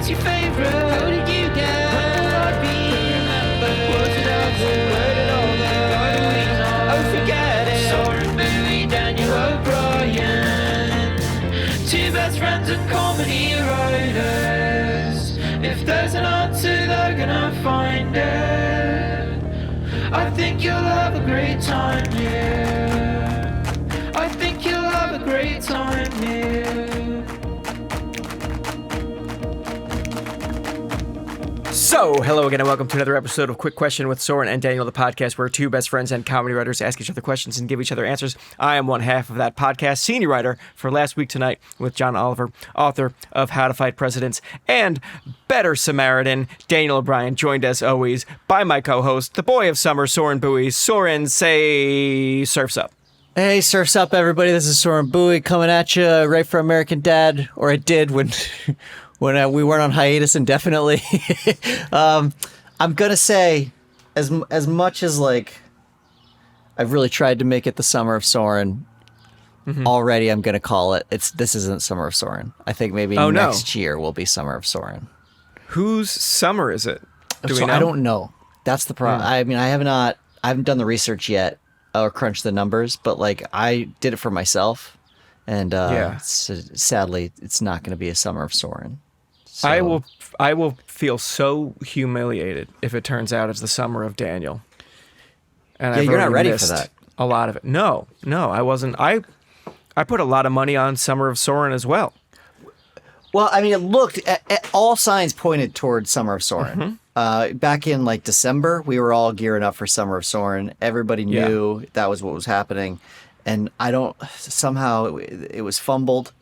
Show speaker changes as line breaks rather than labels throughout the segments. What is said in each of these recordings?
what's your favorite? How did you get? When will I be remembered? Was it ever? Where did all the guys know? Oh, forget it. Saurin, Bowie, Daniel O'Brien, two best friends and comedy writers. If there's an answer, they're gonna find it. I think you'll have a great time here. I think you'll have a great time here.
So, hello again and welcome to another episode of Quick Question with Saurin and Daniel, the podcast where two best friends and comedy writers ask each other questions and give each other answers. I am one half of that podcast, senior writer for Last Week Tonight with John Oliver, author of How to Fight Presidents, and Better Samaritan, Daniel O'Brien, joined as always by my co-host, the boy of summer, Saurin Bowie. Saurin, say surfs up.
Hey, surfs up, everybody. This is Saurin Bowie coming at you right for American Dad, or I did when we weren't on hiatus indefinitely. I'm gonna say, as much as like I've really tried to make it the Summer of Soren, already I'm gonna call it. This isn't Summer of Soren. I think maybe next year will be Summer of Soren.
Whose summer is it? Do we know?
I don't know. That's the problem. I mean, I haven't done the research yet or crunched the numbers, but like I did it for myself, and sadly, it's not going to be a Summer of Soren. So.
I will feel so humiliated if it turns out it's the summer of Daniel. And
you're not ready for that.
A lot of it. No, I wasn't. I put a lot of money on Summer of Soren as well.
Well, I mean, it looked at all signs pointed towards Summer of Soren. Back in like December, we were all gearing up for Summer of Soren. Everybody knew that was what was happening, and somehow it was fumbled.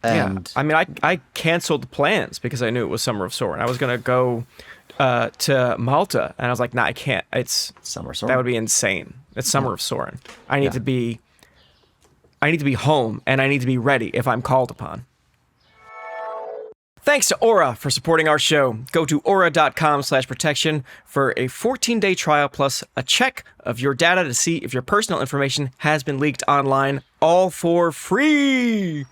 And
I mean, I canceled plans because I knew it was Summer of Soren. I was going to go to Malta, and I was like, nah, I can't. It's
Summer of Soren.
That would be insane. It's Summer of Soren. I need to be home, and I need to be ready if I'm called upon. Thanks to Aura for supporting our show. Go to aura.com/protection for a 14-day trial plus a check of your data to see if your personal information has been leaked online, all for free.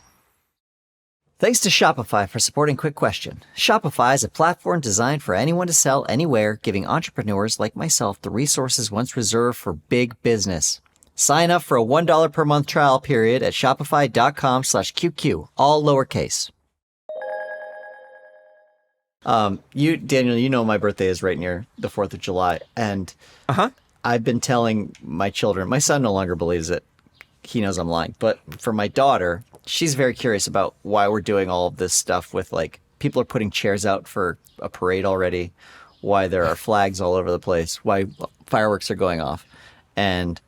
Thanks to Shopify for supporting Quick Question. Shopify is a platform designed for anyone to sell anywhere, giving entrepreneurs like myself the resources once reserved for big business. Sign up for a $1 per month trial period at shopify.com/QQ, all lowercase. Daniel, you know my birthday is right near the 4th of July, and I've been telling my children, my son no longer believes it. He knows I'm lying, but for my daughter, she's very curious about why we're doing all of this stuff with, like, people are putting chairs out for a parade already, why there are flags all over the place, why fireworks are going off. And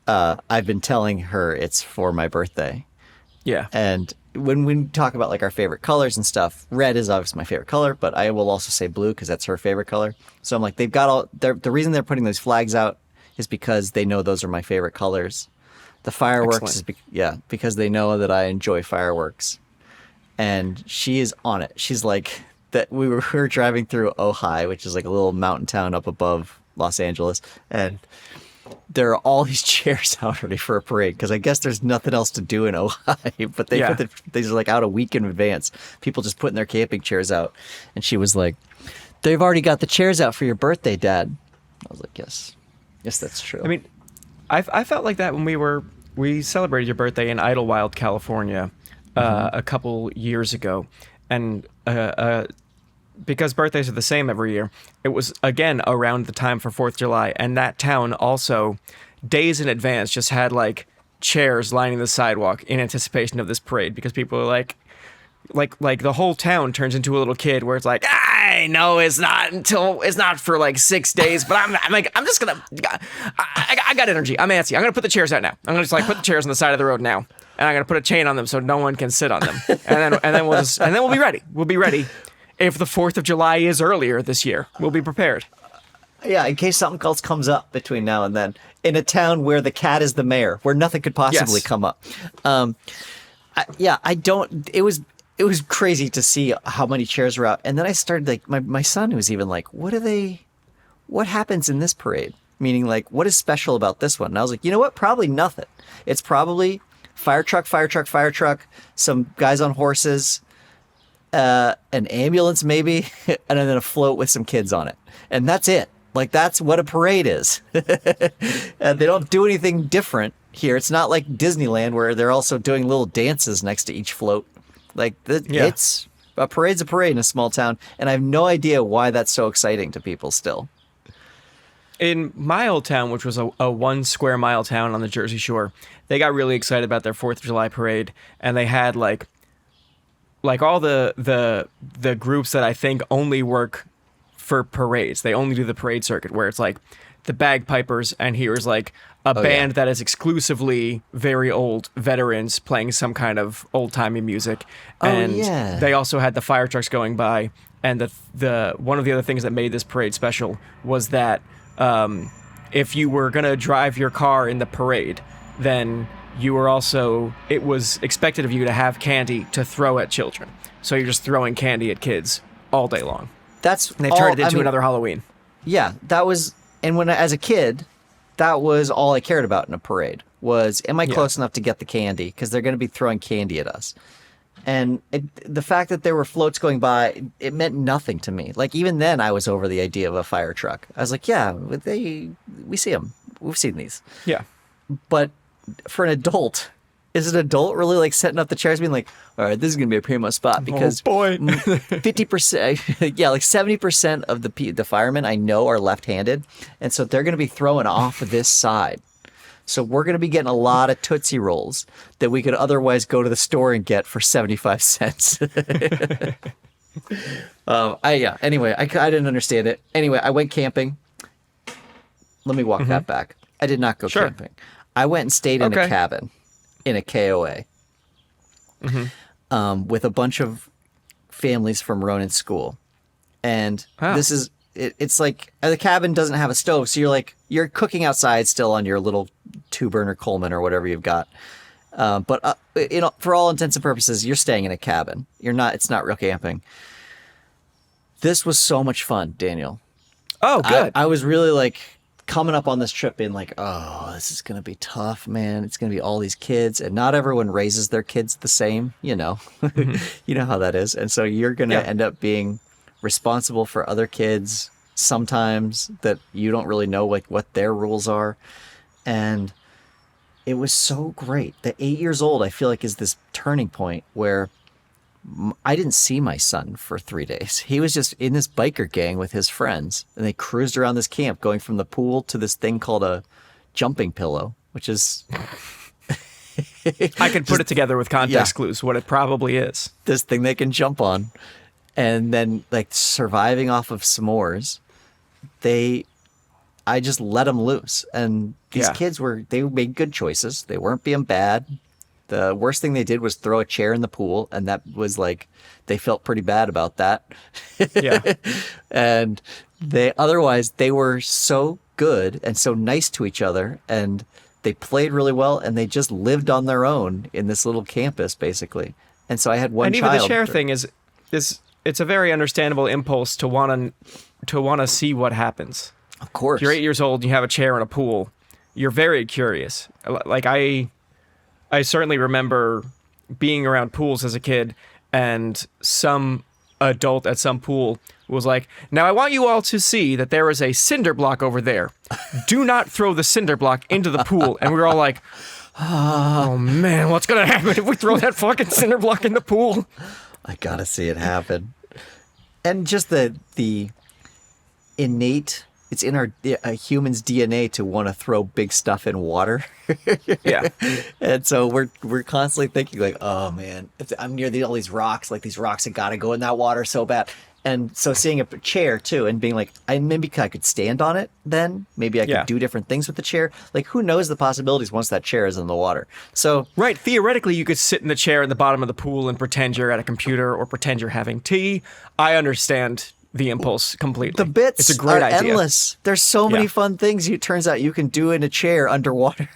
I've been telling her it's for my birthday.
Yeah.
And when we talk about like our favorite colors and stuff, red is obviously my favorite color, but I will also say blue because that's her favorite color. So I'm like, they've got the reason they're putting those flags out is because they know those are my favorite colors. The fireworks is because they know that I enjoy fireworks. And she is on it. She's like, that we were driving through Ojai, which is like a little mountain town up above Los Angeles, and there are all these chairs out ready for a parade because I guess there's nothing else to do in Ojai, but they're like out a week in advance. People just putting their camping chairs out. And she was like, they've already got the chairs out for your birthday, Dad. I was like, yes, that's true.
I mean, I felt like that when we celebrated your birthday in Idlewild, California, a couple years ago, and because birthdays are the same every year, it was again around the time for 4th of July, and that town also days in advance just had like chairs lining the sidewalk in anticipation of this parade because people are like the whole town turns into a little kid where it's like, I know it's not for like 6 days, but I'm just gonna, I got energy. I'm antsy. I'm gonna put the chairs out now. I'm gonna just like put the chairs on the side of the road now, and I'm gonna put a chain on them so no one can sit on them, and then we'll be ready. We'll be ready if the 4th of July is earlier this year. We'll be prepared.
Yeah, in case something else comes up between now and then, in a town where the cat is the mayor, where nothing could possibly come up. It was crazy to see how many chairs were out. And then I started, like, my son was even like, what happens in this parade? Meaning, like, what is special about this one? And I was like, you know what? Probably nothing. It's probably fire truck, some guys on horses, an ambulance maybe, and then a float with some kids on it. And that's it. Like, that's what a parade is. And they don't do anything different here. It's not like Disneyland where they're also doing little dances next to each float. Like, it's a parade's a parade in a small town. And I have no idea why that's so exciting to people still.
In my old town, which was a 1 square mile town on the Jersey Shore, they got really excited about their 4th of July parade, and they had like all the groups that I think only work for parades. They only do the parade circuit, where it's like the bagpipers, and here's like a band that is exclusively very old veterans playing some kind of old-timey music. And they also had the fire trucks going by, and the one of the other things that made this parade special was that if you were going to drive your car in the parade, then you were also, it was expected of you to have candy to throw at children. So you're just throwing candy at kids all day long. And they turned it into another Halloween.
Yeah, that was, and when as a kid, that was all I cared about in a parade was, am I close enough to get the candy? Because they're going to be throwing candy at us. And the fact that there were floats going by, it meant nothing to me. Like, even then, I was over the idea of a fire truck. I was like, yeah, we see them. We've seen these.
Yeah.
But for an adult, is an adult really like setting up the chairs being like, all right, this is going to be a primo spot because 50%, like 70% of the firemen I know are left-handed. And so they're going to be throwing off this side. So we're going to be getting a lot of Tootsie Rolls that we could otherwise go to the store and get for 75 cents. Anyway, I didn't understand it. Anyway, I went camping. Let me walk that back. I did not go camping. I went and stayed in a cabin in a KOA with a bunch of families from Ronan's school. And this is, it's like the cabin doesn't have a stove. So you're cooking outside still on your little 2-burner Coleman or whatever you've got. But for all intents and purposes, you're staying in a cabin. It's not real camping. This was so much fun, Daniel.
Oh, good.
I was really like coming up on this trip being like, oh, this is going to be tough, man. It's going to be all these kids, and not everyone raises their kids the same, you know. You know how that is. And so you're going to end up being responsible for other kids sometimes that you don't really know like what their rules are. And it was so great. The 8 years old, I feel like, is this turning point where I didn't see my son for 3 days. He was just in this biker gang with his friends, and they cruised around this camp going from the pool to this thing called a jumping pillow, which is
I could put it together with context clues, what it probably is.
This thing they can jump on. And then like surviving off of s'mores, I just let them loose. And these kids they made good choices. They weren't being bad. The worst thing they did was throw a chair in the pool, and that was like, they felt pretty bad about that.
Yeah.
And they were so good and so nice to each other, and they played really well, and they just lived on their own in this little campus, basically. And so I had one child.
And even the chair thing is it's a very understandable impulse to want to see what happens.
Of course.
If you're 8 years old and you have a chair in a pool, you're very curious. Like I certainly remember being around pools as a kid, and some adult at some pool was like, now I want you all to see that there is a cinder block over there. Do not throw the cinder block into the pool. And we were all like, oh man, what's going to happen if we throw that fucking cinder block in the pool?
I gotta see it happen. And just the innate, it's in our human's DNA to want to throw big stuff in water.
Yeah.
And so we're constantly thinking like, oh man, if I'm near all these rocks, like these rocks have got to go in that water so bad. And so seeing a chair too and being like, maybe I could stand on it then. Maybe I could do different things with the chair. Like, who knows the possibilities once that chair is in the water. So
right, theoretically, you could sit in the chair in the bottom of the pool and pretend you're at a computer or pretend you're having tea. I understand the impulse completely.
The bits
it's a great
are
idea.
endless. There's so many fun things it turns out you can do in a chair underwater.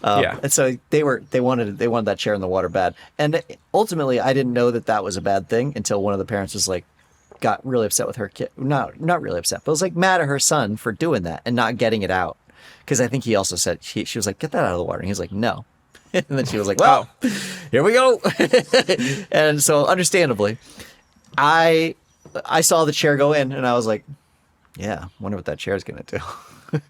And so they wanted that chair in the water bad. And ultimately, I didn't know that was a bad thing until one of the parents was like, got really upset with her kid. Not really upset, but was like mad at her son for doing that and not getting it out. Because I think he also said, she was like, get that out of the water. And he was like, no. And then she was like, well, here we go. And so understandably. I saw the chair go in, and I was like, yeah, wonder what that chair is going to do.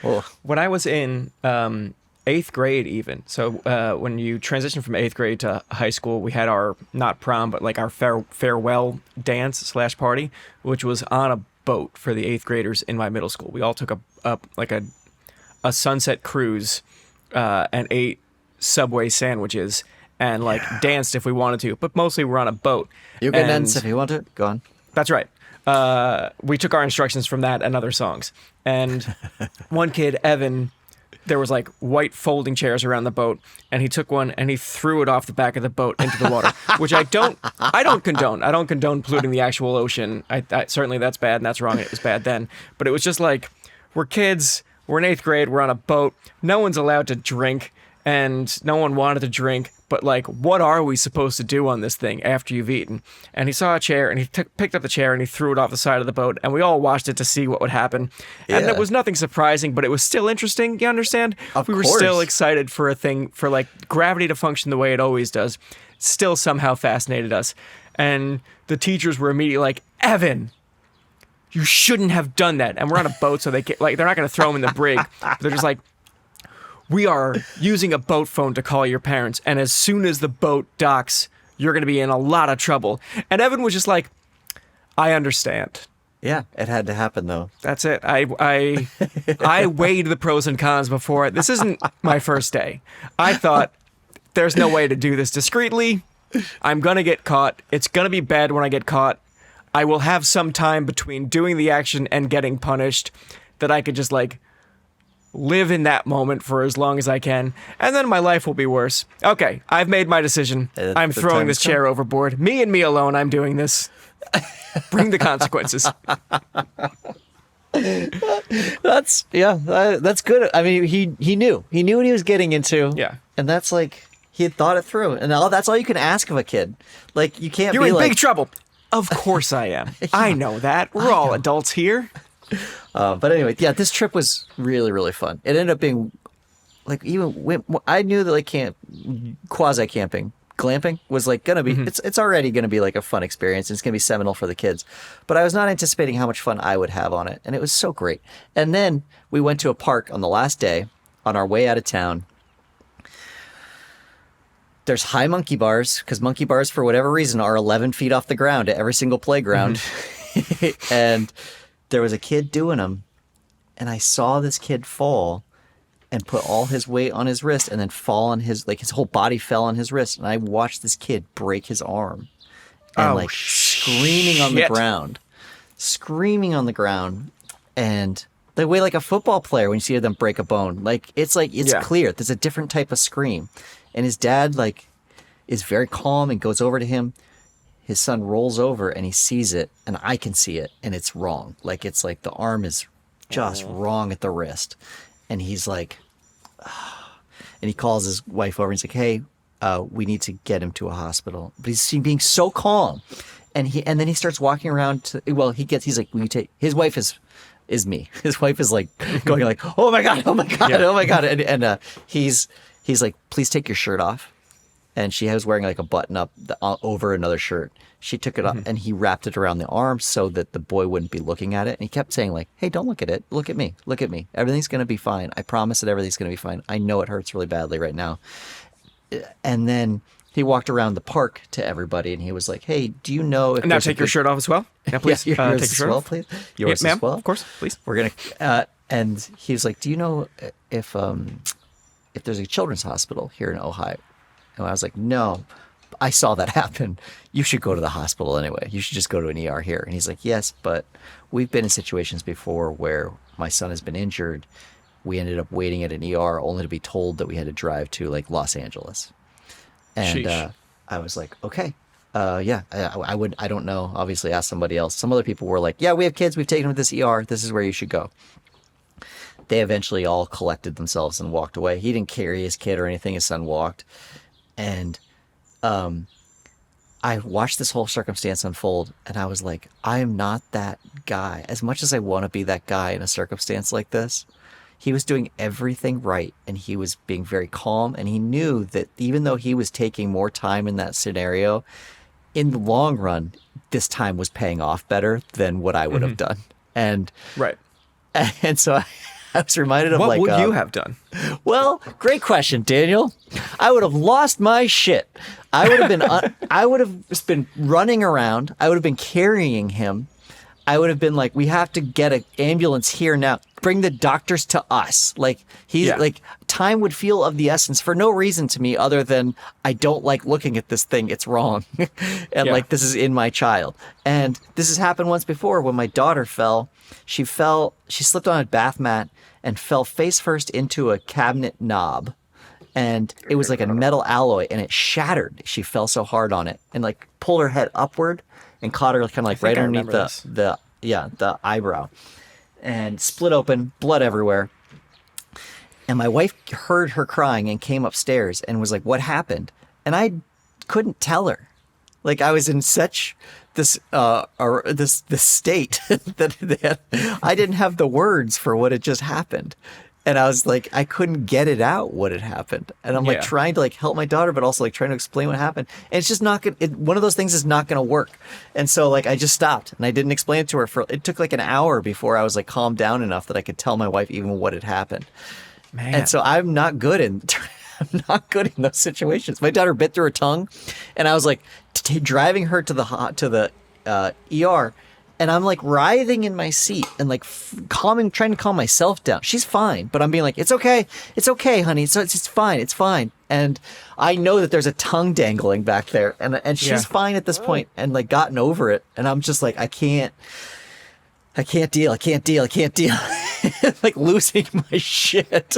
Oh,
When I was in 8th grade, even so, when you transition from 8th grade to high school, we had our not prom, but like our farewell dance / party, which was on a boat for the 8th graders in my middle school. We all took a sunset cruise and ate Subway sandwiches and like danced if we wanted to, but mostly we're on a boat.
you can
And-
dance if you want to. Go on.
That's right. We took our instructions from that and other songs. And one kid, Evan, there was like white folding chairs around the boat, and he took one and he threw it off the back of the boat into the water, which I don't condone. I don't condone polluting the actual ocean. I certainly that's bad and that's wrong. It was bad then, but it was just like, we're kids. We're in 8th grade. We're on a boat. No one's allowed to drink, and no one wanted to drink. But like, what are we supposed to do on this thing after you've eaten? And he saw a chair, and he picked up the chair, and he threw it off the side of the boat, and we all watched it to see what would happen. And
Yeah.
it was nothing surprising, but it was still interesting. You understand?
Of
we were
course.
still excited for a thing, for like gravity to function the way it always does. Still somehow fascinated us. And the teachers were immediately like, Evan, you shouldn't have done that. And we're on a boat, so they're not going to throw him in the brig. But they're just like, we are using a boat phone to call your parents, and as soon as the boat docks, you're going to be in a lot of trouble. And Evan was just like, I understand.
Yeah, it had to happen though.
That's it. I weighed the pros and cons before. This isn't my first day. I thought, there's no way to do this discreetly. I'm going to get caught. It's going to be bad when I get caught. I will have some time between doing the action and getting punished that I could just like live in that moment for as long as I can, and then my life will be worse. Okay, I've made my decision. I'm
the
throwing
time
this
has
chair overboard. Me and me alone, I'm doing this. Bring the consequences.
That's that's good. I mean, he knew what he was getting into.
Yeah.
And that's like, he had thought it through, and that's all you can ask of a kid. Like, you can't
You're
be
in
like,
big trouble. Of course I am. I know that. We're all adults here.
But anyway, yeah, this trip was really, really fun. It ended up being like, I knew that like quasi camping, glamping was like gonna be, it's already gonna be like a fun experience. And it's gonna be seminal for the kids, but I was not anticipating how much fun I would have on it, and it was so great. And then we went to a park on the last day on our way out of town. There's high monkey bars, because monkey bars, for whatever reason, are 11 feet off the ground at every single playground. And there was a kid doing them, and I saw this kid fall and put all his weight on his wrist and then fall on his whole body fell on his wrist. And I watched this kid break his arm and screaming on the ground. And the way like a football player, when you see them break a bone, like it's clear. There's a different type of scream. And his dad like is very calm and goes over to him. His son rolls over and he sees it, and I can see it, and it's wrong. Like, it's like the arm is just wrong at the wrist. And he's like, and he calls his wife over and he's like, hey, we need to get him to a hospital. But he's being so calm. And then he starts walking around he's like, will you take, his wife is me. His wife is like going like, oh my God. And he's like, please take your shirt off. And she was wearing like a button up over another shirt. She took it off and he wrapped it around the arm so that the boy wouldn't be looking at it. And he kept saying like, hey, don't look at it. Look at me. Look at me. Everything's going to be fine. I promise that everything's going to be fine. I know it hurts really badly right now. And then he walked around the park to everybody and he was like, hey, do you know if
And now take your shirt off as well. Yeah, please.
yours
take your
as
shirt
well,
off.
please. Yours
ma'am,
as well.
Of course, please.
We're going to, and he was like, do you know if there's a children's hospital here in Ojai? And I was like, no, I saw that happen. You should go to the hospital anyway. You should just go to an ER here. And he's like, yes, but we've been in situations before where my son has been injured. We ended up waiting at an ER only to be told that we had to drive to like Los Angeles. And I was like, okay, yeah, I don't know. Obviously ask somebody else. Some other people were like, yeah, we have kids. We've taken them to this ER. This is where you should go. They eventually all collected themselves and walked away. He didn't carry his kid or anything. His son walked. And I watched this whole circumstance unfold, and I was like, I am not that guy. As much as I want to be that guy in a circumstance like this, he was doing everything right, and he was being very calm, and he knew that even though he was taking more time in that scenario, in the long run, this time was paying off better than what I would have done. And
Right.
and so I was reminded of
What would you have done?
well, great question, Daniel. I would have lost my shit. I would have been I would have just been running around. I would have been carrying him. I would have been like, we have to get an ambulance here now. Bring the doctors to us. Like like time would feel of the essence for no reason to me other than I don't like looking at this thing. It's wrong. And like this is in my child. And this has happened once before when my daughter fell. She slipped on a bath mat and fell face first into a cabinet knob. And it was like a metal alloy and it shattered. She fell so hard on it and like pulled her head upward and caught her kind of like right underneath the eyebrow and split open, blood everywhere. And my wife heard her crying and came upstairs and was like, what happened? And I couldn't tell her. Like I was in such this state that I didn't have the words for what had just happened. And I was like, I couldn't get it out what had happened. And I'm like trying to like help my daughter, but also like trying to explain what happened. And it's just not good. One of those things is not going to work. And so like I just stopped and I didn't explain it to her it took like an hour before I was like calmed down enough that I could tell my wife even what had happened. Man. And so I'm not good in those situations. My daughter bit through her tongue and I was like driving her to the ER. And I'm like writhing in my seat and like trying to calm myself down. She's fine, but I'm being like, it's okay, honey. It's fine, it's fine. And I know that there's a tongue dangling back there, and she's fine at this point and like gotten over it. And I'm just like, I can't deal. Like losing my shit.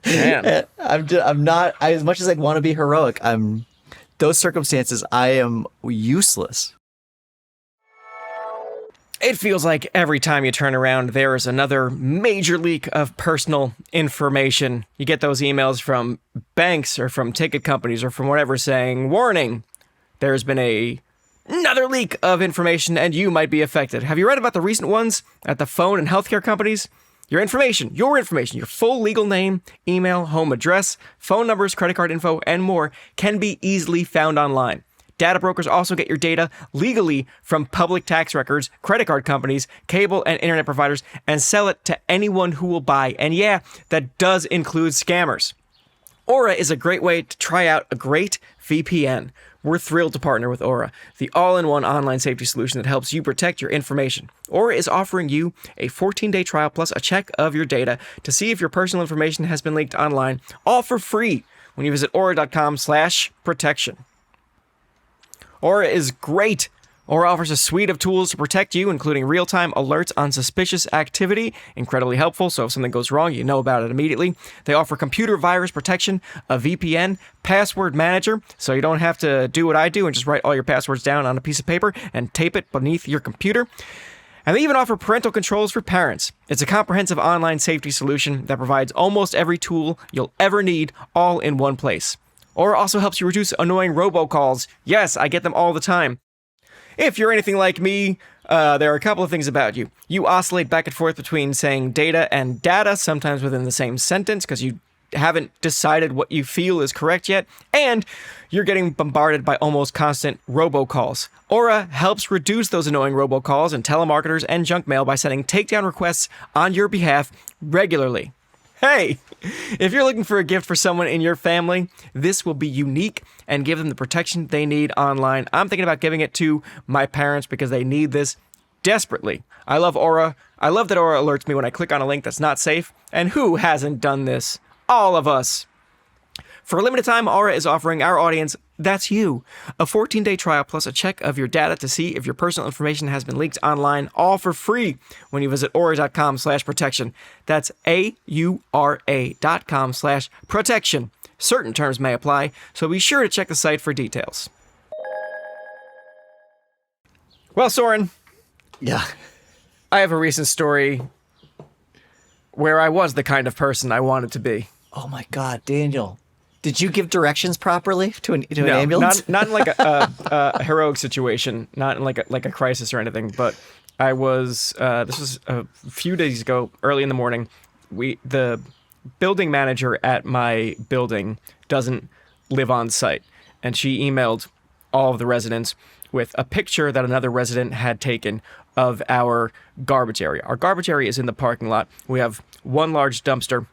Man. I'm not. As much as I'd want to be heroic, those circumstances. I am useless.
It feels like every time you turn around, there is another major leak of personal information. You get those emails from banks or from ticket companies or from whatever saying, warning, there's been another leak of information and you might be affected. Have you read about the recent ones at the phone and healthcare companies? Your information, your full legal name, email, home address, phone numbers, credit card info, and more can be easily found online. Data brokers also get your data legally from public tax records, credit card companies, cable and internet providers, and sell it to anyone who will buy. And yeah, that does include scammers. Aura is a great way to try out a great VPN. We're thrilled to partner with Aura, the all-in-one online safety solution that helps you protect your information. Aura is offering you a 14-day trial plus a check of your data to see if your personal information has been leaked online, all for free when you visit aura.com/protection. Aura is great. Aura offers a suite of tools to protect you, including real-time alerts on suspicious activity. Incredibly helpful, so if something goes wrong, you know about it immediately. They offer computer virus protection, a VPN, password manager, so you don't have to do what I do and just write all your passwords down on a piece of paper and tape it beneath your computer. And they even offer parental controls for parents. It's a comprehensive online safety solution that provides almost every tool you'll ever need all in one place. Aura also helps you reduce annoying robocalls. Yes, I get them all the time. If you're anything like me, there are a couple of things about you. You oscillate back and forth between saying data and data, sometimes within the same sentence, because you haven't decided what you feel is correct yet, and you're getting bombarded by almost constant robocalls. Aura helps reduce those annoying robocalls and telemarketers and junk mail by sending takedown requests on your behalf regularly. Hey, if you're looking for a gift for someone in your family, this will be unique and give them the protection they need online. I'm thinking about giving it to my parents because they need this desperately. I love Aura. I love that Aura alerts me when I click on a link that's not safe. And who hasn't done this? All of us. For a limited time, Aura is offering our audience, that's you, a 14-day trial plus a check of your data to see if your personal information has been leaked online, all for free when you visit aura.com/protection. That's AURA.com/protection. Certain terms may apply, so be sure to check the site for details. Well, Soren.
Yeah.
I have a recent story where I was the kind of person I wanted to be.
Oh my God, Daniel. Did you give directions properly to an ambulance?
Not in like a heroic situation, not in like a crisis or anything. But I was. This was a few days ago, early in the morning. The building manager at my building doesn't live on site, and she emailed all of the residents with a picture that another resident had taken of our garbage area. Our garbage area is in the parking lot. We have one large dumpster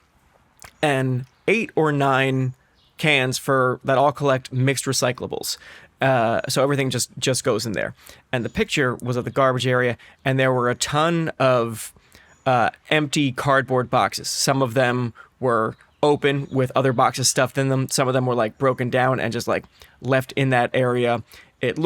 and 8 or 9 cans that all collect mixed recyclables. So everything just goes in there. And the picture was of the garbage area, and there were a ton of empty cardboard boxes. Some of them were open with other boxes stuffed in them. Some of them were like broken down and just like left in that area. It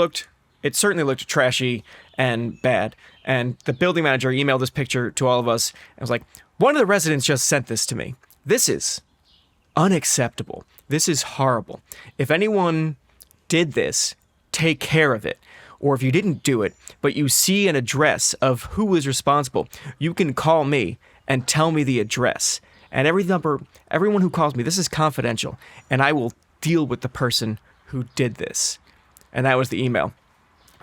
certainly looked trashy and bad. And the building manager emailed this picture to all of us and was like, one of the residents just sent this to me. This is unacceptable. This is horrible. If anyone did this, take care of it. Or if you didn't do it, but you see an address of who is responsible, you can call me and tell me the address. And everyone who calls me, this is confidential, and I will deal with the person who did this. And that was the email.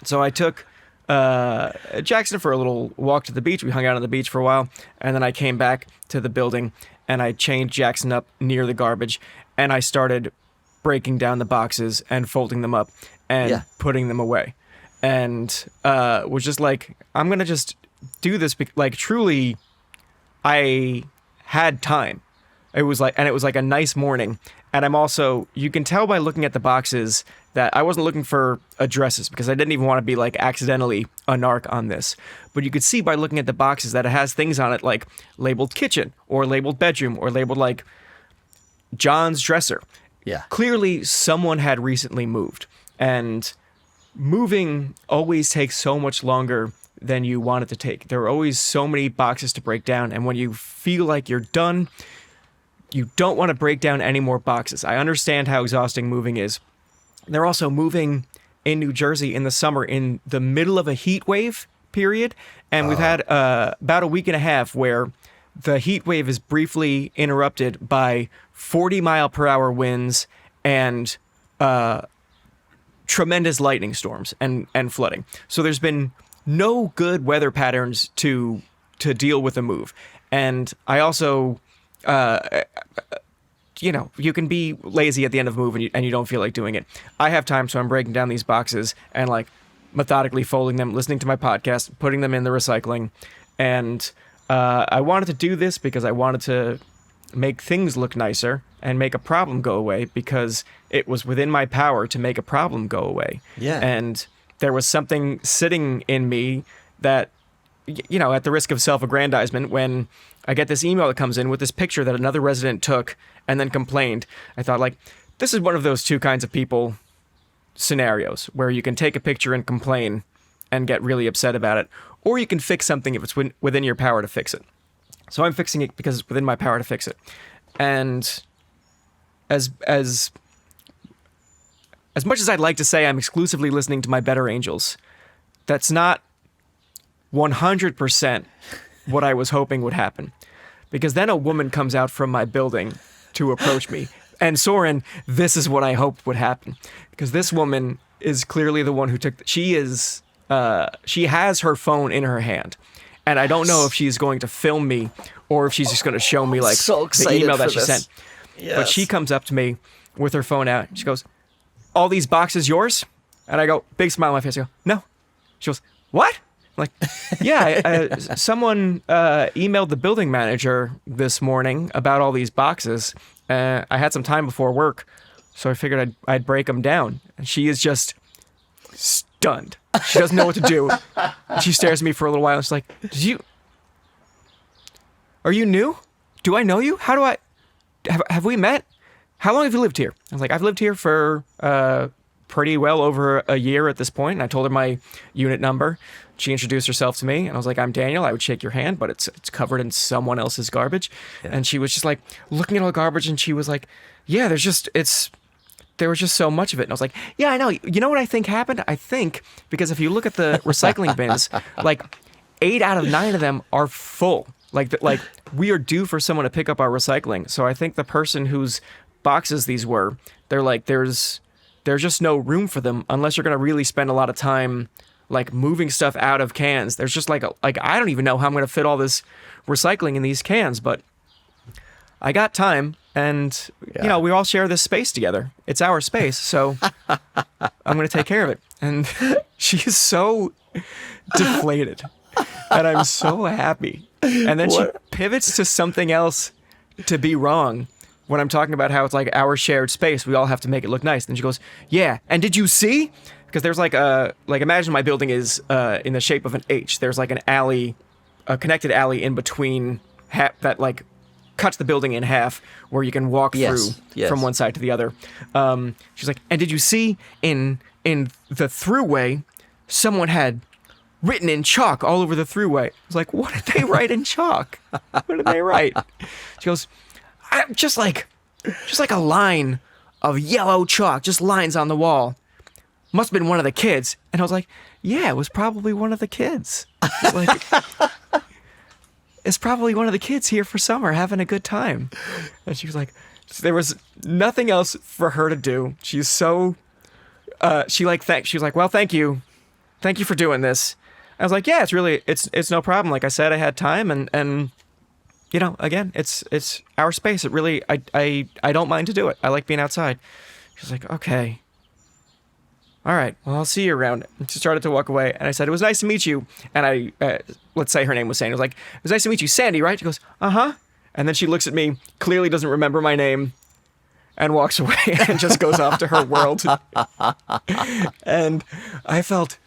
So I took Jackson for a little walk to the beach. We hung out on the beach for a while, and then I came back to the building, and I chained Jackson up near the garbage, and I started breaking down the boxes and folding them up and putting them away. And was just like, I'm going to just do this. Like, truly, I had time. It was like a nice morning. And I'm also, you can tell by looking at the boxes that I wasn't looking for addresses because I didn't even want to be like accidentally a narc on this. But you could see by looking at the boxes that it has things on it like labeled kitchen or labeled bedroom or labeled like John's dresser.
Yeah.
Clearly someone had recently moved, and moving always takes so much longer than you want it to take. There are always so many boxes to break down, and when you feel like you're done, you don't want to break down any more boxes. I understand how exhausting moving is. They're also moving in New Jersey in the summer in the middle of a heat wave period, and we've had about a week and a half where the heat wave is briefly interrupted by 40-mile-per-hour winds and tremendous lightning storms and flooding. So there's been no good weather patterns to deal with a move. And I also, you can be lazy at the end of a move and you don't feel like doing it. I have time, so I'm breaking down these boxes and like methodically folding them, listening to my podcast, putting them in the recycling. And I wanted to do this because I wanted to make things look nicer and make a problem go away, because it was within my power to make a problem go away.
Yeah.
And there was something sitting in me that, at the risk of self-aggrandizement, when I get this email that comes in with this picture that another resident took and then complained, I thought, like, this is one of those two kinds of people scenarios where you can take a picture and complain and get really upset about it, or you can fix something if it's within your power to fix it. So I'm fixing it because it's within my power to fix it. And as much as I'd like to say I'm exclusively listening to my better angels, that's not 100% what I was hoping would happen. Because then a woman comes out from my building to approach me. And Soren, this is what I hoped would happen. Because this woman is clearly the one who took... She has her phone in her hand. And I don't know if she's going to film me or if she's just going to show me like the email that she sent.
Yes.
But she comes up to me with her phone out. She goes, "All these boxes yours?" And I go, big smile on my face. I go, "No." She goes, "What?" I'm like, "Yeah, someone emailed the building manager this morning about all these boxes. I had some time before work, so I figured I'd break them down." And she is just stunned. She doesn't know what to do. She stares at me for a little while. She's like, "Are you new? Do I know you? How do I... Have we met? How long have you lived here?" I was like, "I've lived here for pretty well over a year at this point." And I told her my unit number. She introduced herself to me, and I was like, "I'm Daniel. I would shake your hand, but it's covered in someone else's garbage." Yeah. And she was just like looking at all the garbage, and she was like, "Yeah, there was just so much of it." And I was like, "Yeah, I know. You know what I think happened? I think because if you look at the recycling bins, like 8 out of 9 of them are full. Like we are due for someone to pick up our recycling. So I think the person whose boxes these were, they're like, there's just no room for them unless you're going to really spend a lot of time like moving stuff out of cans. There's just like I don't even know how I'm going to fit all this recycling in these cans, but I got time, and we all share this space together. It's our space, so I'm going to take care of it. And she is so deflated, and I'm so happy. And then she pivots to something else to be wrong when I'm talking about how it's like our shared space. We all have to make it look nice. Then she goes, yeah, and did you see? Because there's like imagine my building is in the shape of an H. There's like an alley, a connected alley in between that like cuts the building in half where you can walk through from one side to the other. She's like, and did you see in the throughway, someone had written in chalk all over the throughway. I was like, what did they write in chalk? What did they write? She goes, just like a line of yellow chalk, just lines on the wall. Must have been one of the kids. And I was like, yeah, it was probably one of the kids. Like, it's probably one of the kids here for summer having a good time. And she was like, there was nothing else for her to do. She's so, she was like, well, thank you. Thank you for doing this. I was like, yeah, it's no problem. Like I said, I had time and again, it's our space. It really, I don't mind to do it. I like being outside. She was like, okay. All right, well, I'll see you around. And she started to walk away, and I said, it was nice to meet you. And I, let's say her name was Sandy. I was like, it was nice to meet you, Sandy, right? She goes, uh-huh. And then she looks at me, clearly doesn't remember my name, and walks away and just goes off to her world. And I felt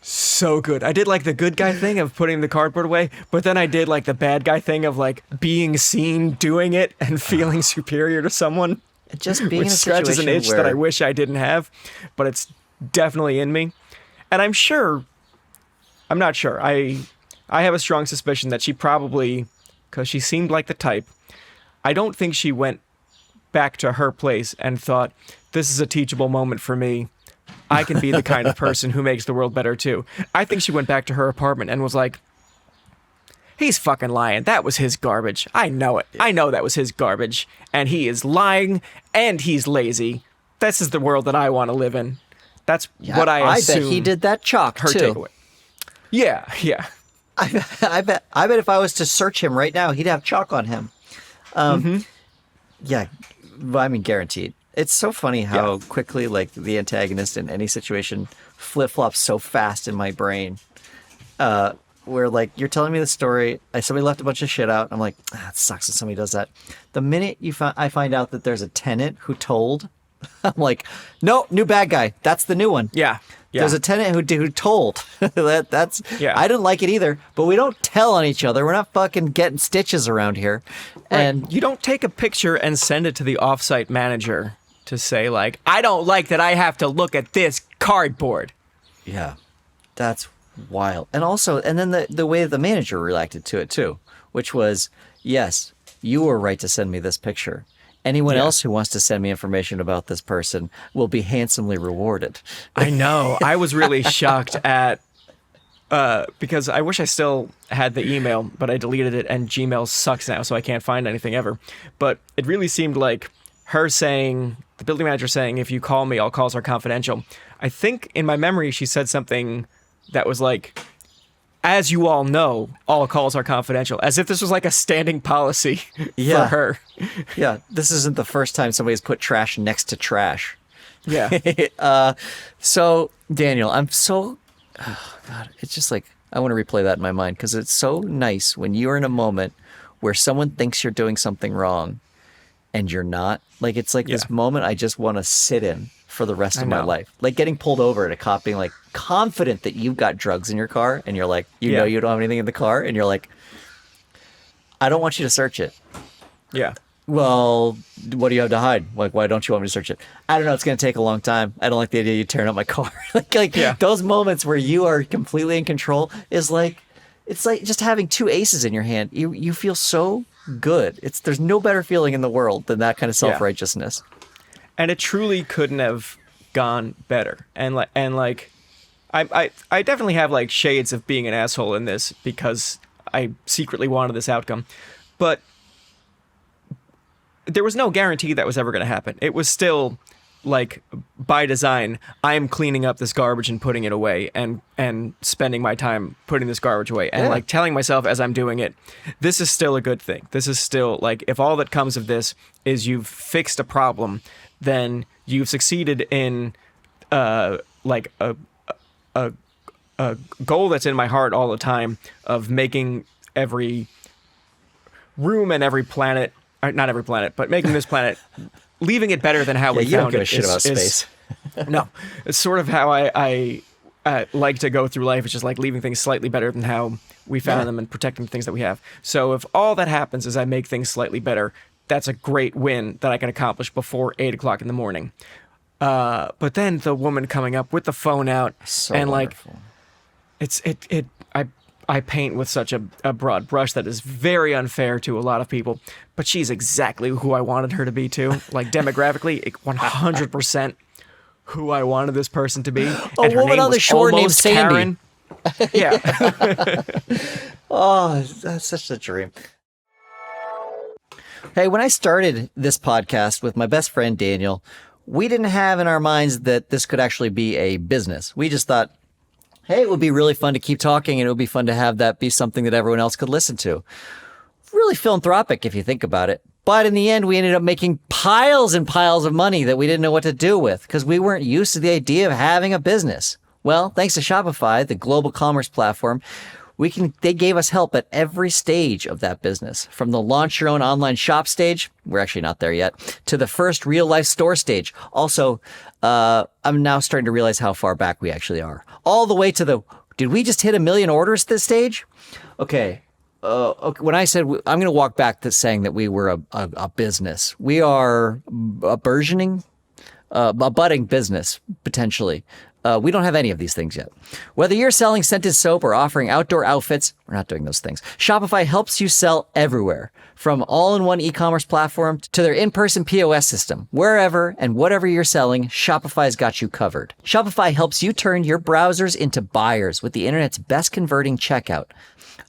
so good. I did like the good guy thing of putting the cardboard away, but then I did like the bad guy thing of like being seen doing it and feeling superior to someone.
Just being
which
in a
scratches an itch that I wish I didn't have, but it's definitely in me. And I'm not sure. I have a strong suspicion that she probably, because she seemed like the type, I don't think she went back to her place and thought, this is a teachable moment for me. I can be the kind of person who makes the world better too. I think she went back to her apartment and was like, he's fucking lying. That was his garbage. I know it. I know that was his garbage. And he is lying and he's lazy. This is the world that I want to live in. That's what I assume.
I bet he did that chalk
her
too.
Takeaway. Yeah.
I bet if I was to search him right now, he'd have chalk on him. Yeah, I mean, guaranteed. It's so funny how quickly like the antagonist in any situation flip-flops so fast in my brain. Where like you're telling me the story, somebody left a bunch of shit out. I'm like, it sucks when somebody does that. The minute I find out that there's a tenant who told, I'm like, no, new bad guy. That's the new one.
Yeah.
There's a tenant who told. That's I didn't like it either. But we don't tell on each other. We're not fucking getting stitches around here.
Right.
And
you don't take a picture and send it to the offsite manager to say like, I don't like that I have to look at this cardboard.
Yeah, that's wild. And also, and then the way the manager reacted to it too, which was, yes, you were right to send me this picture. Anyone else who wants to send me information about this person will be handsomely rewarded.
I know. I was really shocked at, because I wish I still had the email, but I deleted it and Gmail sucks now, so I can't find anything ever. But it really seemed like her saying, the building manager saying, if you call me, all calls are confidential. I think in my memory, she said something that was like, as you all know, all calls are confidential, as if this was like a standing policy for her.
Yeah, this isn't the first time somebody's put trash next to trash.
Yeah.
So, Daniel, oh God, it's just like, I want to replay that in my mind because it's so nice when you're in a moment where someone thinks you're doing something wrong and you're not. Like, it's like this moment I just want to sit in for the rest of my life. Like getting pulled over at a cop being like confident that you've got drugs in your car and you're like, you know you don't have anything in the car and you're like, I don't want you to search it.
Yeah.
Well, what do you have to hide? Like, why don't you want me to search it? I don't know. It's going to take a long time. I don't like the idea of you tearing up my car. Those moments where you are completely in control is like, it's like just having two aces in your hand. You feel so good. There's no better feeling in the world than that kind of self-righteousness.
And it truly couldn't have gone better. And I definitely have like shades of being an asshole in this because I secretly wanted this outcome. But there was no guarantee that was ever going to happen. It was still like by design, I'm cleaning up this garbage and putting it away and spending my time putting this garbage away and like telling myself as I'm doing it, this is still a good thing. This is still like, if all that comes of this is you've fixed a problem, then you've succeeded in like a goal that's in my heart all the time of making every room and every planet, not every planet, but making this planet, leaving it better than how we
you don't
found
give
it.
a shit about space.
No, it's sort of how I like to go through life. It's just like leaving things slightly better than how we found them and protecting the things that we have. So if all that happens is I make things slightly better, that's a great win that I can accomplish before 8 o'clock in the morning. But then the woman coming up with the phone out and
Wonderful.
like, I paint with such a broad brush that is very unfair to a lot of people, but she's exactly who I wanted her to be too. Like demographically, 100% who I wanted this person to be.
A
And her
woman
name
on the
was
shore named
almost
Sandy.
Karen. Yeah.
Oh, that's such a dream. Hey, when I started this podcast with my best friend Daniel, we didn't have in our minds that this could actually be a business. We just thought, hey, it would be really fun to keep talking and it would be fun to have that be something that everyone else could listen to. Really philanthropic if you think about it. But in the end, we ended up making piles and piles of money that we didn't know what to do with because we weren't used to the idea of having a business. Well, thanks to Shopify, the global commerce platform, they gave us help at every stage of that business. From the launch your own online shop stage, we're actually not there yet, to the first real life store stage. Also, I'm now starting to realize how far back we actually are. All the way to did we just hit 1 million orders this stage? Okay. When I said, I'm going to walk back to saying that we were a business. We are a burgeoning, a budding business, potentially. We don't have any of these things yet. Whether you're selling scented soap or offering outdoor outfits, we're not doing those things. Shopify helps you sell everywhere, from all-in-one e-commerce platform to their in-person POS system. Wherever and whatever you're selling, Shopify's got you covered. Shopify helps you turn your browsers into buyers with the internet's best converting checkout,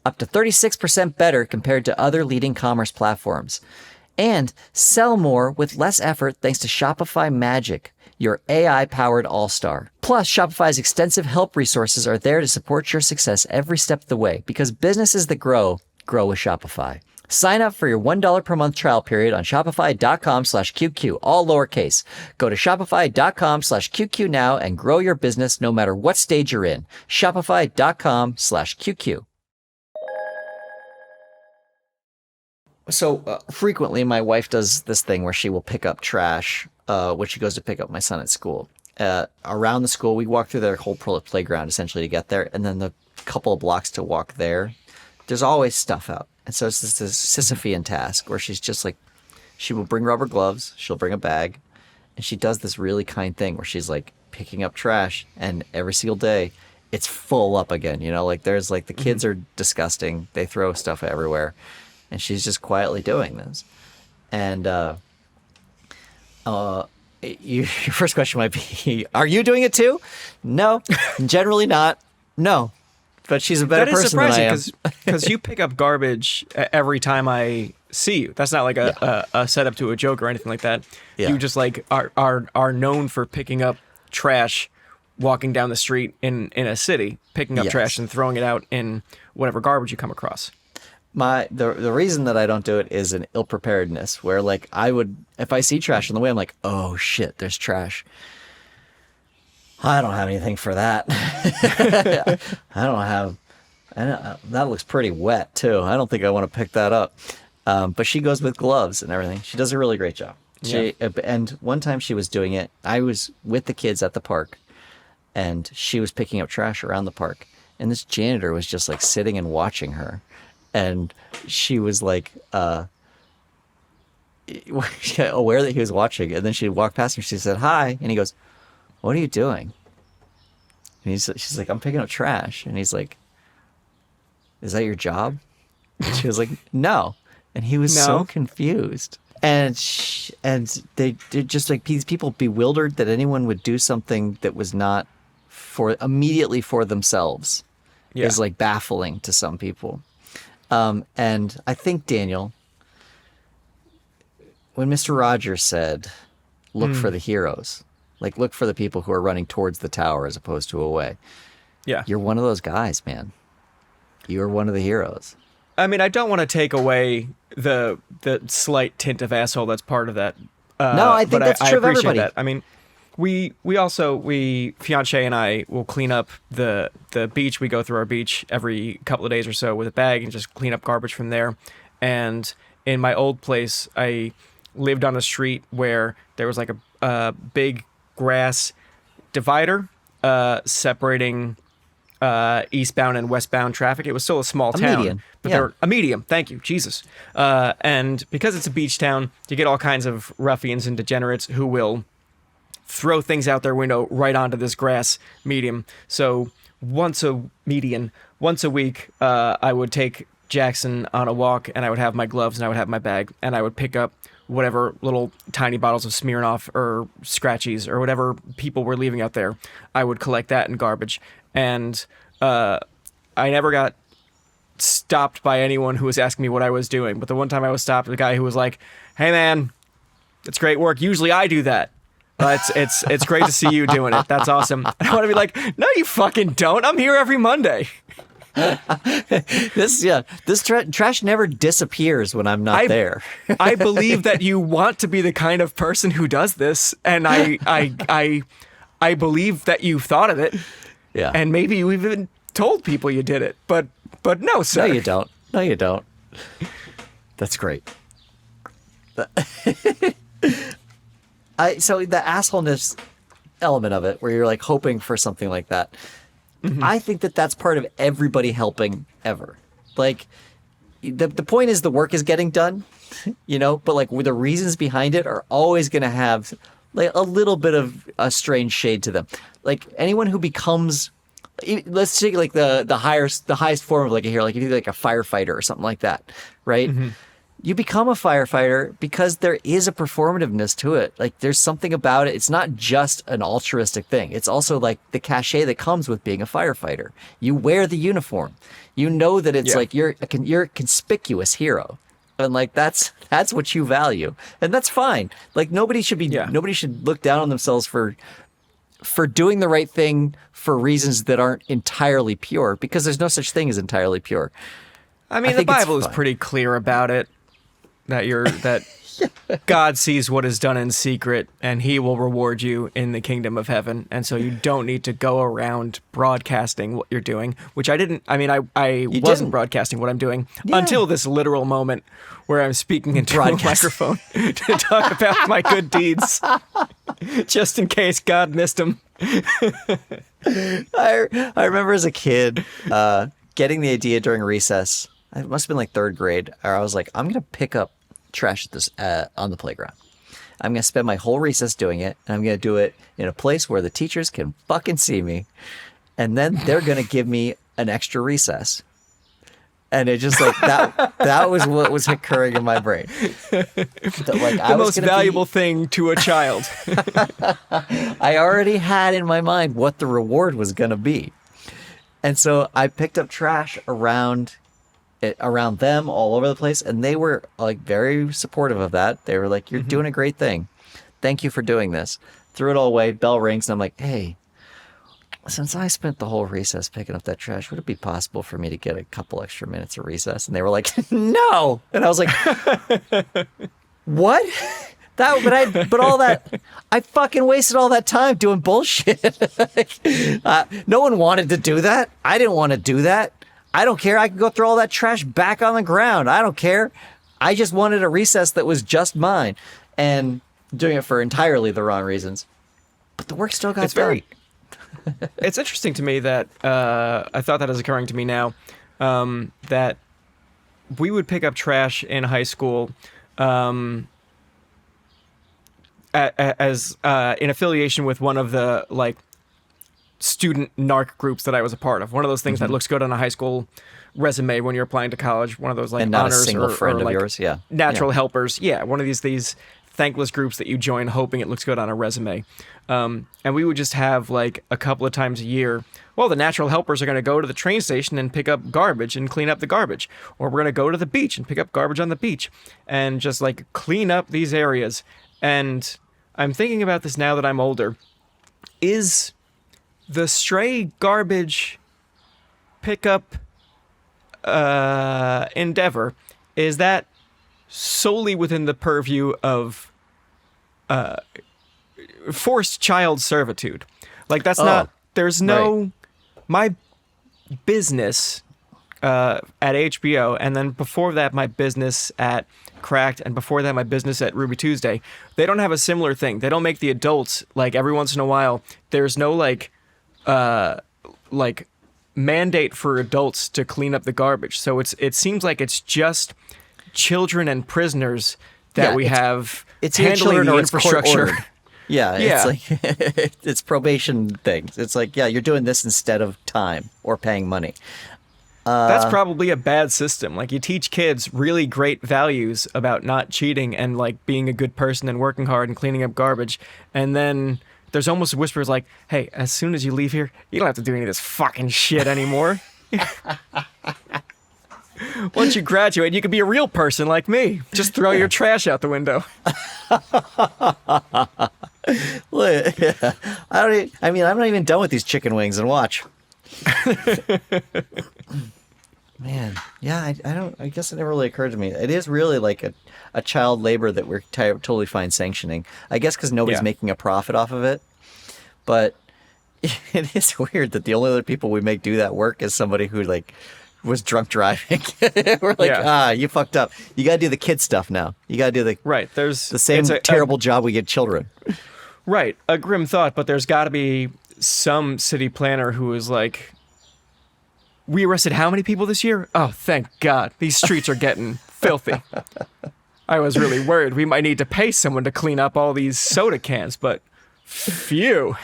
up to 36% better compared to other leading commerce platforms. And sell more with less effort thanks to Shopify Magic, your AI-powered all-star. Plus, Shopify's extensive help resources are there to support your success every step of the way, because businesses that grow with Shopify. Sign up for your $1 per month trial period on shopify.com/QQ, all lowercase. Go to shopify.com/QQ now and grow your business no matter what stage you're in. Shopify.com/QQ. So frequently, my wife does this thing where she will pick up trash when she goes to pick up my son at school. Around the school, we walk through their whole playground essentially to get there, and then the couple of blocks to walk there, there's always stuff out. And so it's this Sisyphean task where she's just like, she will bring rubber gloves, she'll bring a bag, and she does this really kind thing where she's like picking up trash, and every single day it's full up again. You know, like there's like the kids are disgusting, they throw stuff everywhere. And she's just quietly doing this. And your first question might be, are you doing it too? No, generally not. No. But she's a better person than I am.
That is surprising because you pick up garbage every time I see you. That's not like a setup to a joke or anything like that.
Yeah.
You just like are known for picking up trash walking down the street in a city, picking up trash and throwing it out in whatever garbage you come across.
The reason that I don't do it is an ill preparedness where like I would, if I see trash on the way, I'm like, oh shit, there's trash. I don't have anything for that. That looks pretty wet too. I don't think I want to pick that up. But she goes with gloves and everything. She does a really great job. And one time she was doing it, I was with the kids at the park and she was picking up trash around the park. And this janitor was just like sitting and watching her. And she was like, aware that he was watching. And then she walked past him. She said, hi. And he goes, what are you doing? And she's like, I'm picking up trash. And he's like, is that your job? And she was like, no. And he was so confused. And they're just like, these people bewildered that anyone would do something that was not immediately for themselves is like baffling to some people. And I think, Daniel, when Mr. Rogers said, look for the heroes. Like, look for the people who are running towards the tower as opposed to away.
Yeah.
You're one of those guys, man. You're one of the heroes.
I mean, I don't want to take away the slight tint of asshole that's part of that.
No, I think that's true of everybody.
That. I mean, we fiance and I will clean up the beach. We go through our beach every couple of days or so with a bag and just clean up garbage from there. And in my old place, I lived on a street where there was like a big grass divider separating eastbound and westbound traffic. It was still a small town.
Median.
But a medium. Thank you, Jesus. And because it's a beach town, you get all kinds of ruffians and degenerates who will throw things out their window right onto this grass medium. So once a week, I would take Jackson on a walk, and I would have my gloves and I would have my bag, and I would pick up whatever little tiny bottles of Smirnoff or Scratchies or whatever people were leaving out there. I would collect that in garbage. And I never got stopped by anyone who was asking me what I was doing. But the one time I was stopped, the guy who was like, "Hey man, it's great work. Usually I do that. It's great to see you doing it. That's awesome." And I want to be like, "No, you fucking don't. I'm here every Monday."
This trash never disappears when I'm not there.
I believe that you want to be the kind of person who does this, and I believe that you've thought of it.
Yeah.
And maybe you even told people you did it, but no, sir.
No, you don't. No, you don't. That's great. So the assholeness element of it, where you're like hoping for something like that, I think that that's part of everybody helping ever. Like, the point is the work is getting done, but like the reasons behind it are always going to have like a little bit of a strange shade to them. Like anyone who becomes, let's take like the highest form of like a hero, like if you're like a firefighter or something like that, right? Mm-hmm. You become a firefighter because there is a performativeness to it. Like there's something about it. It's not just an altruistic thing. It's also like the cachet that comes with being a firefighter. You wear the uniform. You know that it's like you're a conspicuous hero. And like that's what you value. And that's fine. Like nobody should look down on themselves for doing the right thing for reasons that aren't entirely pure, because there's no such thing as entirely pure.
I mean, the Bible is pretty clear about it. That God sees what is done in secret, and He will reward you in the kingdom of heaven. And so you don't need to go around broadcasting what you're doing, which I didn't. I mean, I wasn't broadcasting what I'm doing until this literal moment where I'm speaking into a microphone to talk about my good deeds, just in case God missed them.
I remember as a kid getting the idea during recess. It must have been like third grade. Or I was like, I'm going to pick up trash at this on the playground. I'm going to spend my whole recess doing it. And I'm going to do it in a place where the teachers can fucking see me. And then they're going to give me an extra recess. And it just like that was what was occurring in my brain.
The most valuable thing to a child.
I already had in my mind what the reward was going to be. And so I picked up trash around them all over the place, and they were like very supportive of that. They were like, "You're doing a great thing. Thank you for doing this." Threw it all away. Bell rings, and I'm like, "Hey, since I spent the whole recess picking up that trash, would it be possible for me to get a couple extra minutes of recess?" And they were like, "No." And I was like, "What?" But all that, I fucking wasted all that time doing bullshit. No one wanted to do that. I didn't want to do that. I don't care. I can go throw all that trash back on the ground. I don't care. I just wanted a recess that was just mine, and doing it for entirely the wrong reasons. But the work still got done.
It's interesting to me that I thought that is occurring to me now, that we would pick up trash in high school as in affiliation with one of the like student narc groups that I was a part of. One of those things that looks good on a high school resume when you're applying to college. One of those like
and not
honors
a single friend
or
of
like
yours. Yeah,
natural helpers. Yeah, one of these thankless groups that you join hoping it looks good on a resume. And we would just have like a couple of times a year. Well, the natural helpers are going to go to the train station and pick up garbage and clean up the garbage, or we're going to go to the beach and pick up garbage on the beach and just like clean up these areas. And I'm thinking about this now that I'm older. Is the stray garbage pickup endeavor, is that solely within the purview of forced child servitude? Like, that's not, there's no, my business at HBO, and then before that, my business at Cracked, and before that, my business at Ruby Tuesday, they don't have a similar thing. They don't make the adults, like, every once in a while, there's no, like mandate for adults to clean up the garbage. So it seems like it's just children and prisoners that we have
it's
handling the
it's
infrastructure.
Yeah,
Yeah.
it's like it's probation things. It's like, yeah, you're doing this instead of time or paying money.
That's probably a bad system. Like, you teach kids really great values about not cheating and, like, being a good person and working hard and cleaning up garbage, and then there's almost whispers like, hey, as soon as you leave here, you don't have to do any of this fucking shit anymore. Once you graduate, you can be a real person like me. Just throw your trash out the window.
I'm not even done with these chicken wings, and watch. Man, yeah, I guess it never really occurred to me. It is really like a child labor that we're totally fine sanctioning. I guess because nobody's making a profit off of it. But it is weird that the only other people we make do that work is somebody who, like, was drunk driving. We're like, you fucked up. You got to do the kid stuff now. You got to do the same terrible job we give children.
Right, a grim thought, but there's got to be some city planner who is like, we arrested how many people this year? Oh, thank God. These streets are getting filthy. I was really worried we might need to pay someone to clean up all these soda cans, but phew.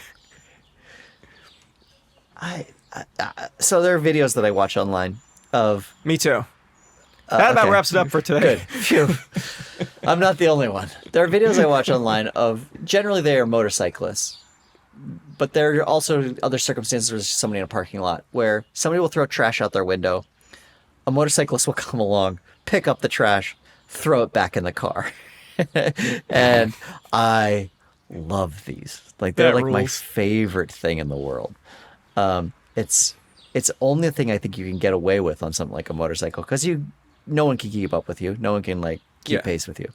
So there are videos that I watch online of...
Me too. That about wraps it up for today.
Good. Phew. I'm not the only one. There are videos I watch online of, generally they are motorcyclists, but there are also other circumstances where there's somebody in a parking lot where somebody will throw trash out their window. A motorcyclist will come along, pick up the trash, throw it back in the car. And I love these. Like, they're like my favorite thing in the world. It's the only thing I think you can get away with on something like a motorcycle, because no one can keep up with you. No one can, like, keep pace with you.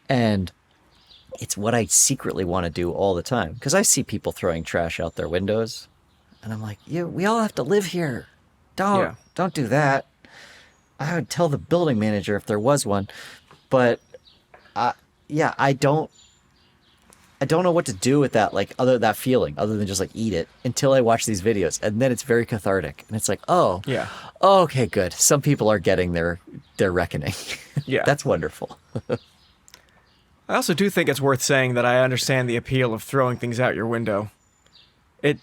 And it's what I secretly want to do all the time, because I see people throwing trash out their windows, and I'm like, we all have to live here. Don't do that. I would tell the building manager if there was one, but I don't know what to do with that, like, that feeling, other than just, like, eat it, until I watch these videos, and then it's very cathartic, and it's like, okay, good. Some people are getting their reckoning. Yeah, that's wonderful.
I also do think it's worth saying that I understand the appeal of throwing things out your window. It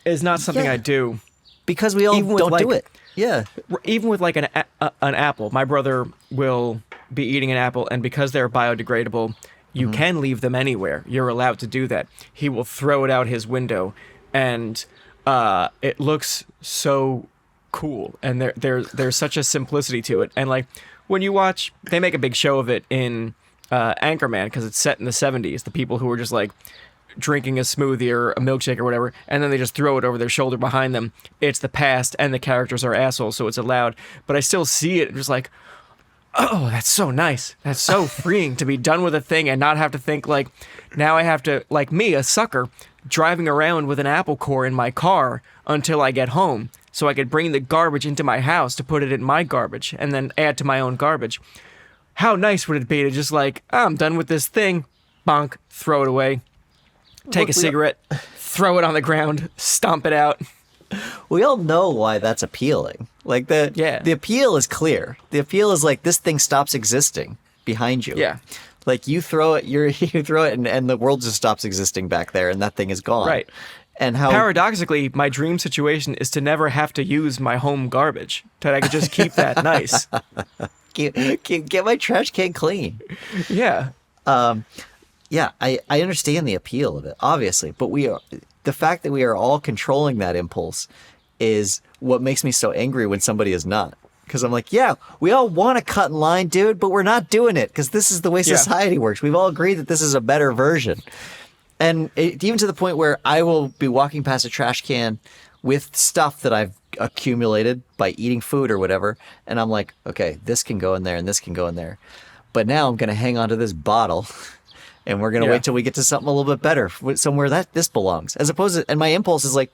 is not something I do,
because we all don't do it. Yeah,
even with, like, an apple. My brother will be eating an apple, and because they're biodegradable, you can leave them anywhere. You're allowed to do that. He will throw it out his window, and it looks so cool. And there's such a simplicity to it. And, like, when you watch, they make a big show of it in Anchorman, because it's set in the 70s. The people who are just, like, drinking a smoothie or a milkshake or whatever, and then they just throw it over their shoulder behind them. It's the past, and the characters are assholes, so it's allowed. But I still see it just like, oh, that's so nice. That's so freeing to be done with a thing and not have to think, like, now I have to, like me, a sucker, driving around with an apple core in my car until I get home so I could bring the garbage into my house to put it in my garbage and then add to my own garbage. How nice would it be to just, like, I'm done with this thing, bonk, throw it away, take a cigarette, throw it on the ground, stomp it out.
We all know why that's appealing. Like, the appeal is clear. The appeal is, like, this thing stops existing behind you.
Yeah.
Like, you throw it, you throw it, and the world just stops existing back there, and that thing is gone.
Right.
And how
paradoxically, my dream situation is to never have to use my home garbage. That I could just keep that nice.
Get my trash can clean.
Yeah.
Yeah, I understand the appeal of it, obviously, but the fact that we are all controlling that impulse is what makes me so angry when somebody is not. Because I'm like, yeah, we all want to cut in line, dude, but we're not doing it because this is the way society works. We've all agreed that this is a better version. And even to the point where I will be walking past a trash can with stuff that I've accumulated by eating food or whatever. And I'm like, okay, this can go in there and this can go in there. But now I'm going to hang on to this bottle and we're going to wait till we get to something a little bit better, somewhere that this belongs. As opposed to, and my impulse is like,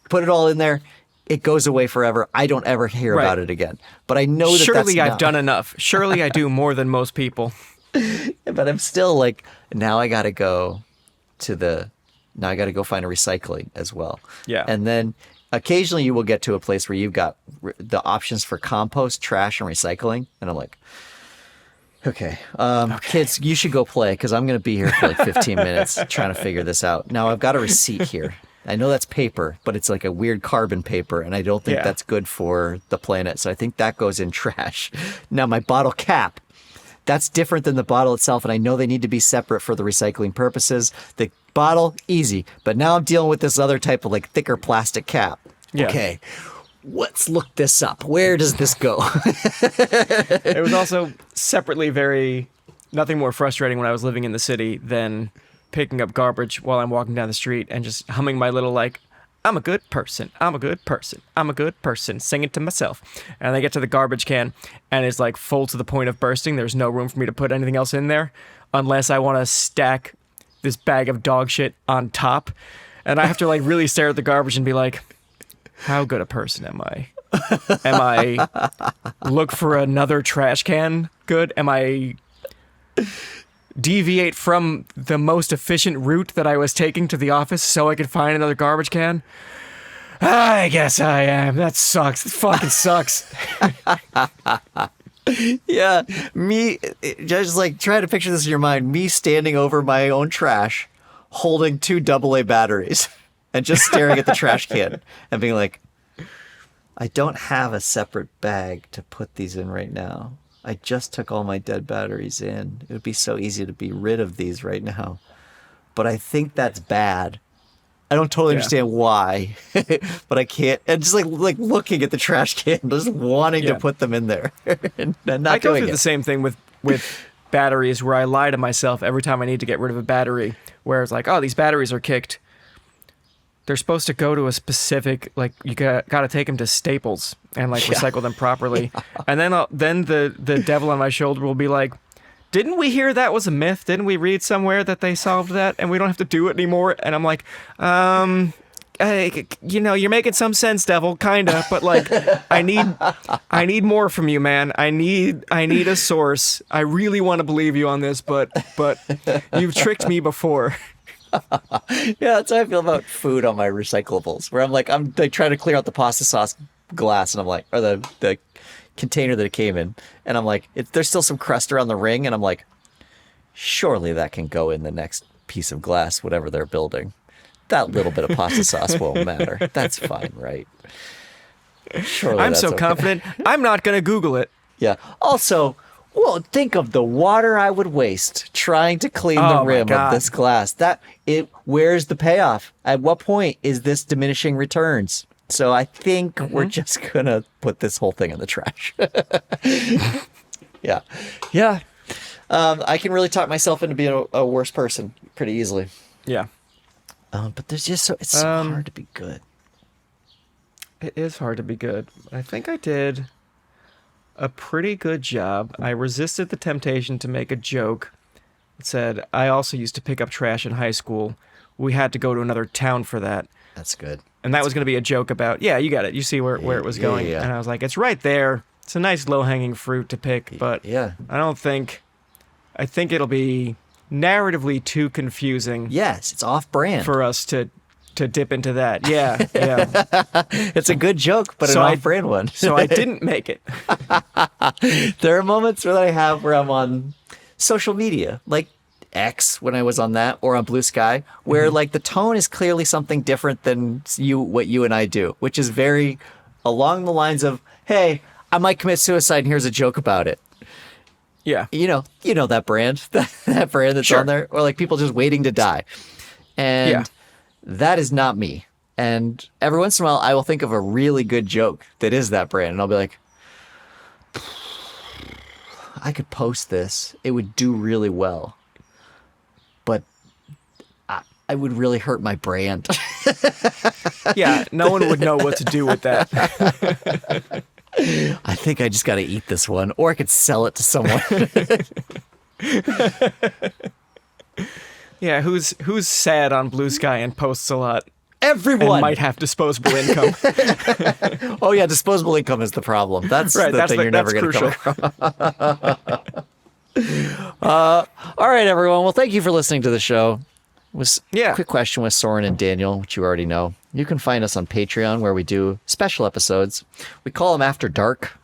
put it all in there. It goes away forever. I don't ever hear about it again. But I know that
Surely
that's
I've done enough. Surely I do more than most people.
But I'm still like, now I got to go now I got to go find a recycling as well.
Yeah.
And then occasionally you will get to a place where you've got the options for compost, trash, and recycling. And I'm like, okay, kids, you should go play because I'm going to be here for like 15 minutes trying to figure this out. Now I've got a receipt here. I know that's paper, but it's like a weird carbon paper, and I don't think that's good for the planet. So I think that goes in trash. Now my bottle cap, that's different than the bottle itself, and I know they need to be separate for the recycling purposes. The bottle, easy. But now I'm dealing with this other type of like thicker plastic cap. Yeah. Okay, let's look this up. Where does this go?
It was also separately nothing more frustrating when I was living in the city than picking up garbage while I'm walking down the street and just humming my little like, I'm a good person, I'm a good person, I'm a good person, singing to myself. And I get to the garbage can and it's like full to the point of bursting. There's no room for me to put anything else in there unless I want to stack this bag of dog shit on top. And I have to like really stare at the garbage and be like, how good a person am I? Am I look for another trash can good? Am I deviate from the most efficient route that I was taking to the office so I could find another garbage can? I guess I am. That sucks. It fucking sucks.
Yeah, me, just like try to picture this in your mind, me standing over my own trash, holding 2 AA batteries and just staring at the trash can and being like, I don't have a separate bag to put these in right now. I just took all my dead batteries in. It would be so easy to be rid of these right now. But I think that's bad. I don't totally understand why, but I can't. And just like looking at the trash can, just wanting to put them in there and not
I go
doing
through
it.
the same thing with batteries where I lie to myself every time I need to get rid of a battery, where it's like, oh, these batteries are kicked. They're supposed to go to a specific, like, you got to take them to Staples and, like, recycle them properly. And then the devil on my shoulder will be like, didn't we hear that was a myth? Didn't we read somewhere that they solved that and we don't have to do it anymore? And I'm like, hey, you're making some sense, devil, kind of. But, like, I need more from you, man. I need a source. I really want to believe you on this, but you've tricked me before.
Yeah, that's how I feel about food on my recyclables, where I'm like trying to clear out the pasta sauce glass, and I'm like, or the container that it came in, and I'm like, there's still some crust around the ring, and I'm like, surely that can go in the next piece of glass, whatever they're building. That little bit of pasta sauce won't matter. That's fine, right? Surely
I'm
that's
so
okay.
confident, I'm not going to Google it.
Yeah. Also, well, think of the water I would waste trying to clean the rim of this glass. Where's the payoff? At what point is this diminishing returns? So I think we're just going to put this whole thing in the trash. Yeah. Yeah. I can really talk myself into being a worse person pretty easily.
Yeah.
But there's just it's so hard to be good.
It is hard to be good. I think I did a pretty good job. I resisted the temptation to make a joke. It said, I also used to pick up trash in high school. We had to go to another town for that.
That's good.
And that was going to be a joke about, yeah, you got it. You see where it was going.
Yeah.
And I was like, it's right there. It's a nice low-hanging fruit to pick, but I think it'll be narratively too confusing.
Yes, it's off-brand.
For us to dip into that. Yeah, yeah.
It's a good joke, but an off-brand one.
So I didn't make it.
There are moments that I have where I'm on social media, like X when I was on that, or on Blue Sky, where like the tone is clearly something different than what you and I do, which is very along the lines of, hey, I might commit suicide and here's a joke about it.
Yeah.
You know that brand, that brand that's on there, or like people just waiting to die. And that is not me. And every once in a while, I will think of a really good joke that is that brand. And I'll be like, I could post this. It would do really well. But I would really hurt my brand.
Yeah, no one would know what to do with that.
I think I just got to eat this one, or I could sell it to someone.
Yeah, who's sad on Blue Sky and posts a lot
Everyone
and might have disposable income.
Oh yeah, disposable income is the problem. That's
Right,
the
that's
thing you're never going to
crucial.
come across. All right, everyone. Well, thank you for listening to the show. Quick question with Saurin and Daniel, which you already know. You can find us on Patreon, where we do special episodes. We call them After Dark.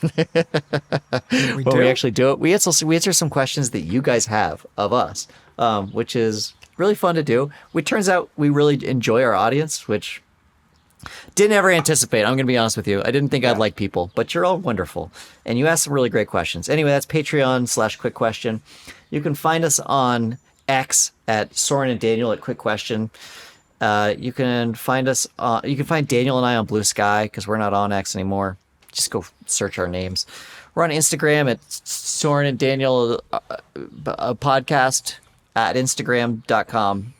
We actually do it. We answer some questions that you guys have of us, which is really fun to do. It turns out we really enjoy our audience, which didn't ever anticipate. I'm going to be honest with you. I didn't think I'd like people, but you're all wonderful. And you asked some really great questions. Anyway, that's Patreon/Quick Question. You can find us on X at Saurin and Daniel at Quick Question. You can find Daniel and I on Blue Sky, because we're not on X anymore. Just go search our names. We're on Instagram at Saurin and Daniel podcast at Instagram.com.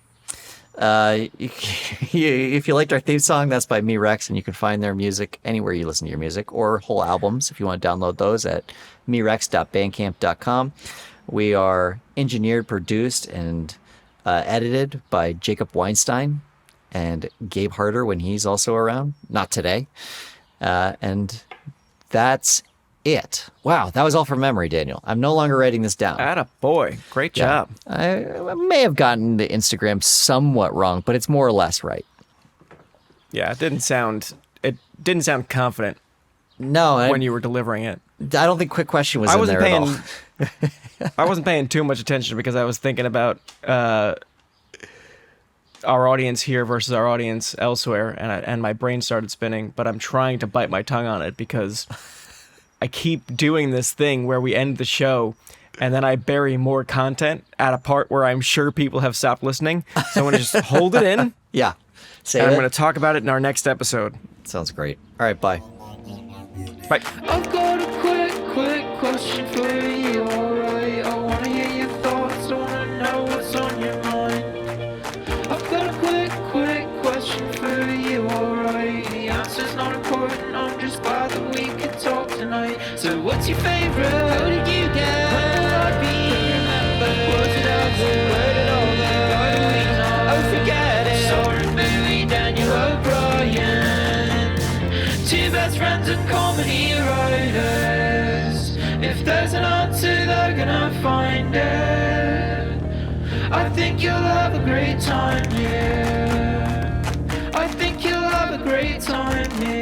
If you liked our theme song, that's by me, Rex, and you can find their music anywhere you listen to your music, or whole albums if you want to download those at merex.bandcamp.com. We are engineered, produced, and edited by Jacob Weinstein and Gabe Harder when he's also around. Not today. And that's it. Wow, that was all from memory, Daniel. I'm no longer writing this down.
Atta boy. Great job.
I may have gotten the Instagram somewhat wrong, but it's more or less right.
Yeah, it didn't sound confident
No,
when you were delivering it.
I don't think Quick Question was in there at all.
I wasn't paying too much attention because I was thinking about our audience here versus our audience elsewhere, and my brain started spinning, but I'm trying to bite my tongue on it because I keep doing this thing where we end the show and then I bury more content at a part where I'm sure people have stopped listening. So I'm going to just hold it in.
Yeah.
And I'm going to talk about it in our next episode.
Sounds great. All right, bye.
Bye.
I've got a quick question for you, alright? I wanna hear your thoughts, I wanna know what's on your mind. I've got a quick question for you, alright? The answer's not important, I'm just glad that we could talk tonight. So what's your favourite? How did you get? When will I be remembered? Was it ever? Where did all the weeks on? Oh, forget it. Saurin, movie, Daniel O'Brien. Two best friends and comedy writers. If there's an answer, they're gonna find it. I think you'll have a great time here. I think you'll have a great time here.